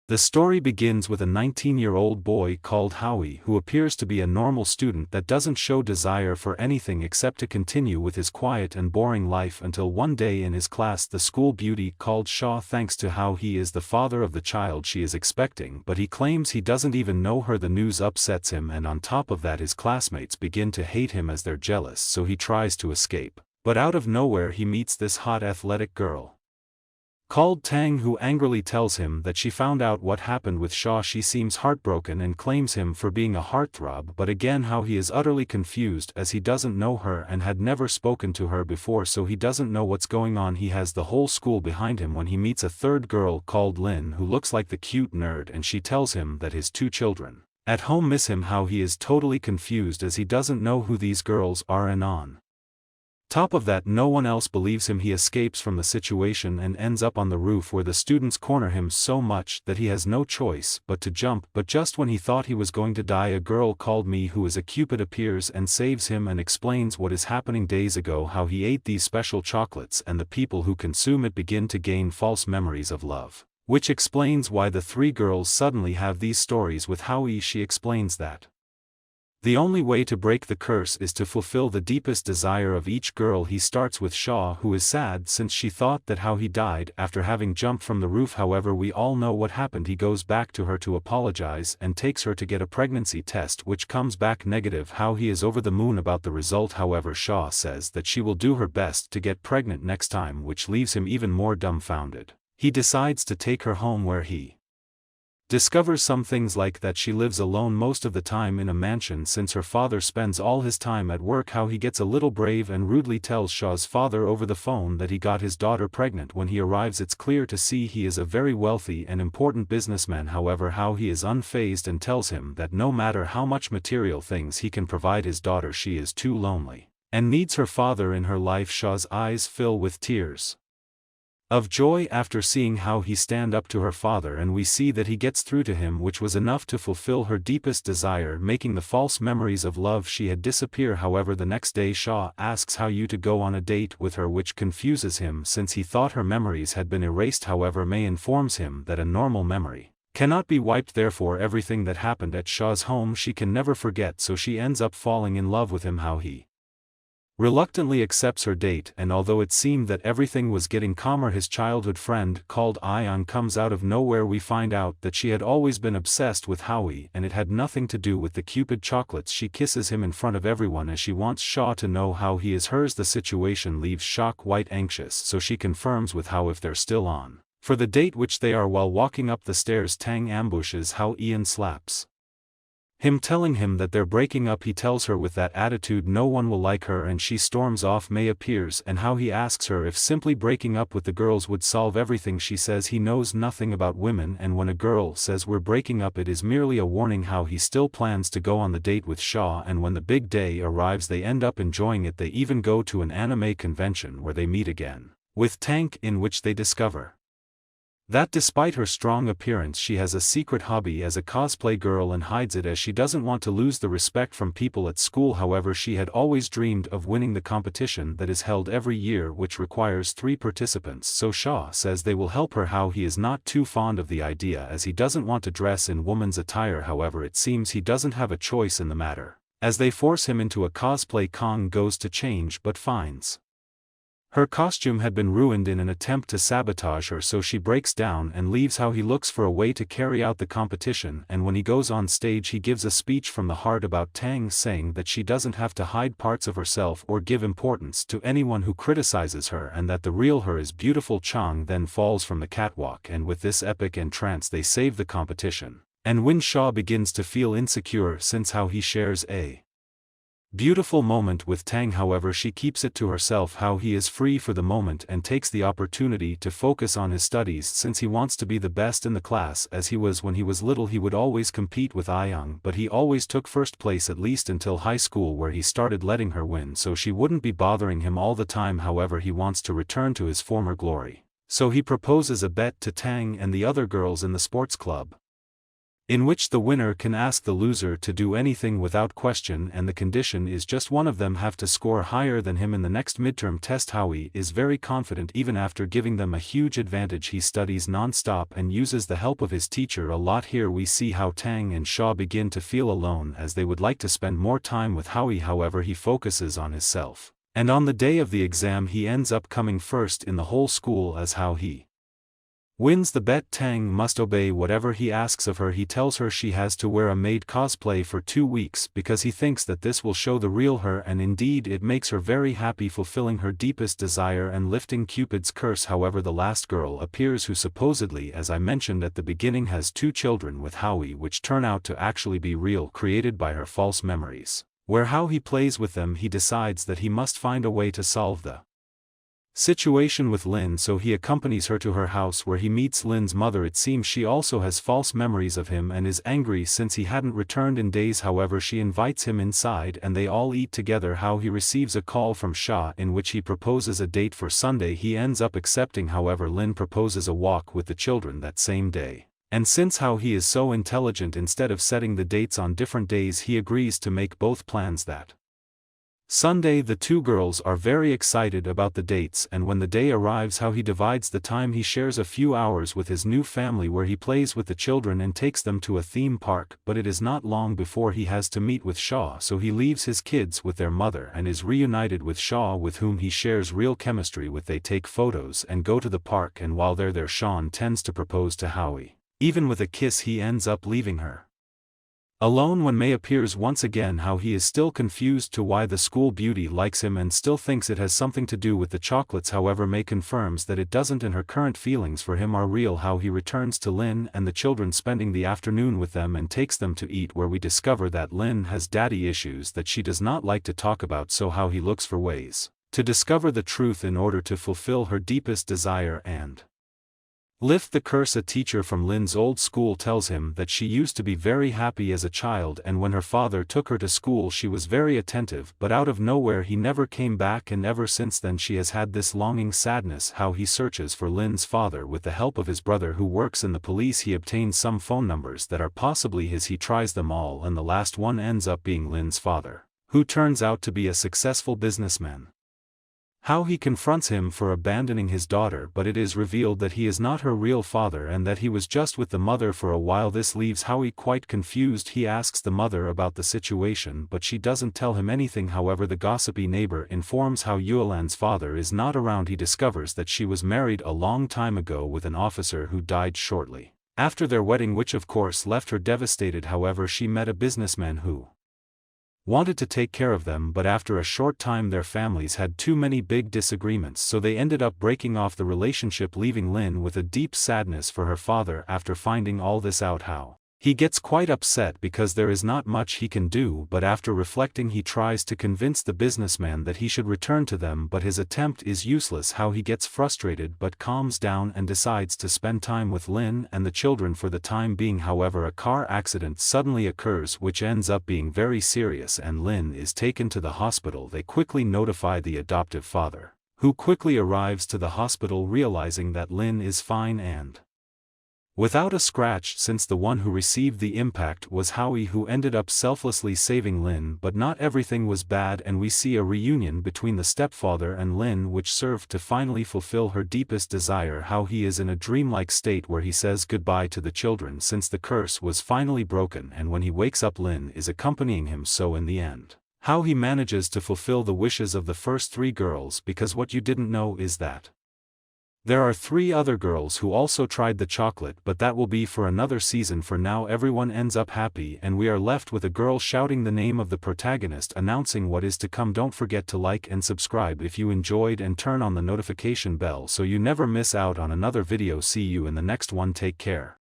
The story begins with a 19-year-old boy called Howie who appears to be a normal student that doesn't show desire for anything except to continue with his quiet and boring life until one day in his class the school beauty called Shaw thanks to how he is the father of the child she is expecting, but he claims he doesn't even know her. The news upsets him, and on top of that his classmates begin to hate him as they're jealous, so he tries to escape. But out of nowhere he meets this hot athletic girl called Tang, who angrily tells him that she found out what happened with Shaw. She seems heartbroken and claims him for being a heartthrob, but again how he is utterly confused as he doesn't know her and had never spoken to her before, so he doesn't know what's going on. He has the whole school behind him when he meets a third girl called Lin who looks like the cute nerd, and she tells him that his two children at home miss him. How he is totally confused as he doesn't know who these girls are, and on top of that no one else believes him. He escapes from the situation and ends up on the roof where the students corner him so much that he has no choice but to jump, but just when he thought he was going to die a girl called Me, who is a cupid, appears and saves him and explains what is happening days ago, how he ate these special chocolates and the people who consume it begin to gain false memories of love, which explains why the three girls suddenly have these stories with Howie. She explains that the only way to break the curse is to fulfill the deepest desire of each girl. He starts with Shaw, who is sad since she thought that how he died after having jumped from the roof. However, we all know what happened. He goes back to her to apologize and takes her to get a pregnancy test which comes back negative. How he is over the moon about the result. However, Shaw says that she will do her best to get pregnant next time, which leaves him even more dumbfounded. He decides to take her home where he discovers some things like that she lives alone most of the time in a mansion since her father spends all his time at work. How he gets a little brave and rudely tells Shaw's father over the phone that he got his daughter pregnant. When he arrives it's clear to see he is a very wealthy and important businessman. However, how he is unfazed and tells him that no matter how much material things he can provide his daughter, she is too lonely and needs her father in her life. Shaw's eyes fill with tears of joy after seeing how he stand up to her father, and we see that he gets through to him, which was enough to fulfill her deepest desire, making the false memories of love she had disappear. However, the next day Shaw asks how you to go on a date with her, which confuses him since he thought her memories had been erased. However, May informs him that a normal memory cannot be wiped, therefore everything that happened at Shaw's home she can never forget, so she ends up falling in love with him. How he reluctantly accepts her date, and although it seemed that everything was getting calmer, his childhood friend called Ion comes out of nowhere. We find out that she had always been obsessed with Howie and it had nothing to do with the Cupid chocolates. She kisses him in front of everyone as she wants Shaw to know how he is hers. The situation leaves Shaw quite anxious, so she confirms with How if they're still on for the date, which they are. While walking up the stairs, Tang ambushes How. Ian slaps him, telling him that they're breaking up. He tells her with that attitude no one will like her, and she storms off. May appears and how he asks her if simply breaking up with the girls would solve everything. She says he knows nothing about women, and when a girl says we're breaking up it is merely a warning. How he still plans to go on the date with Shaw, and when the big day arrives they end up enjoying it. They even go to an anime convention where they meet again with Tank, in which they discover that despite her strong appearance she has a secret hobby as a cosplay girl and hides it as she doesn't want to lose the respect from people at school. However, she had always dreamed of winning the competition that is held every year, which requires 3 participants, so Shaw says they will help her. How he is not too fond of the idea as he doesn't want to dress in woman's attire. However, it seems he doesn't have a choice in the matter as they force him into a cosplay. Kong goes to change but finds her costume had been ruined in an attempt to sabotage her, so she breaks down and leaves. How he looks for a way to carry out the competition, and when he goes on stage he gives a speech from the heart about Tang, saying that she doesn't have to hide parts of herself or give importance to anyone who criticizes her, and that the real her is beautiful. Chang then falls from the catwalk, and with this epic entrance they save the competition and win. Shaw begins to feel insecure since how he shares a beautiful moment with Tang. However, she keeps it to herself. How he is free for the moment and takes the opportunity to focus on his studies since he wants to be the best in the class as he was when he was little. He would always compete with Ayang, but he always took first place, at least until high school where he started letting her win so she wouldn't be bothering him all the time. However, he wants to return to his former glory, so he proposes a bet to Tang and the other girls in the sports club. in which the winner can ask the loser to do anything without question, and the condition is just one of them have to score higher than him in the next midterm test. Howie is very confident even after giving them a huge advantage. He studies non-stop and uses the help of his teacher a lot. Here we see how Tang and Shaw begin to feel alone as they would like to spend more time with Howie, however he focuses on himself. And on the day of the exam he ends up coming first in the whole school as how he wins the bet. Tang must obey whatever he asks of her. He tells her she has to wear a maid cosplay for 2 weeks because he thinks that this will show the real her, and indeed it makes her very happy, fulfilling her deepest desire and lifting Cupid's curse. However, the last girl appears who supposedly, as I mentioned at the beginning, has 2 children with Howie which turn out to actually be real, created by her false memories. Where how he plays with them, he decides that he must find a way to solve the situation with Lin, so he accompanies her to her house where he meets Lin's mother. It seems she also has false memories of him and is angry since he hadn't returned in days. However, she invites him inside and they all eat together. How he receives a call from Shaw in which he proposes a date for Sunday. He ends up accepting, however Lin proposes a walk with the children that same day. And since how he is so intelligent, instead of setting the dates on different days he agrees to make both plans that Sunday. The 2 girls are very excited about the dates, and when the day arrives how he divides the time. He shares a few hours with his new family where he plays with the children and takes them to a theme park, but it is not long before he has to meet with Shaw, so he leaves his kids with their mother and is reunited with Shaw, with whom he shares real chemistry with. They take photos and go to the park, and while they're there Sean tends to propose to Howie. Even with a kiss he ends up leaving her alone when May appears once again. How he is still confused to why the school beauty likes him and still thinks it has something to do with the chocolates. However, May confirms that it doesn't and her current feelings for him are real. How he returns to Lin and the children, spending the afternoon with them and takes them to eat, where we discover that Lin has daddy issues that she does not like to talk about, so how he looks for ways to discover the truth in order to fulfill her deepest desire and lift the curse. A teacher from Lin's old school tells him that she used to be very happy as a child, and when her father took her to school she was very attentive, but out of nowhere he never came back, and ever since then she has had this longing sadness. How he searches for Lin's father with the help of his brother who works in the police. He obtains some phone numbers that are possibly his. He tries them all and the last one ends up being Lin's father, who turns out to be a successful businessman. How he confronts him for abandoning his daughter, but it is revealed that he is not her real father and that he was just with the mother for a while. This leaves Howie quite confused. He asks the mother about the situation but she doesn't tell him anything. However, the gossipy neighbor informs how Yuelan's father is not around. He discovers that she was married a long time ago with an officer who died shortly after their wedding, which of course left her devastated. However, she met a businessman who wanted to take care of them, but after a short time their families had too many big disagreements, so they ended up breaking off the relationship, leaving Lin with a deep sadness for her father. After finding all this out, how he gets quite upset because there is not much he can do, but after reflecting he tries to convince the businessman that he should return to them, but his attempt is useless. How he gets frustrated but calms down and decides to spend time with Lin and the children for the time being. However, a car accident suddenly occurs which ends up being very serious and Lin is taken to the hospital. They quickly notify the adoptive father, who quickly arrives to the hospital realizing that Lin is fine and without a scratch, since the one who received the impact was Howie, who ended up selflessly saving Lin. But not everything was bad, and we see a reunion between the stepfather and Lin which served to finally fulfill her deepest desire. How he is in a dreamlike state where he says goodbye to the children since the curse was finally broken, and when he wakes up Lin is accompanying him. So in the end, how he manages to fulfill the wishes of the first 3 girls, because what you didn't know is that there are 3 other girls who also tried the chocolate, but that will be for another season. For now everyone ends up happy and we are left with a girl shouting the name of the protagonist, announcing what is to come. Don't forget to like and subscribe if you enjoyed and turn on the notification bell so you never miss out on another video. See you in the next one. Take care.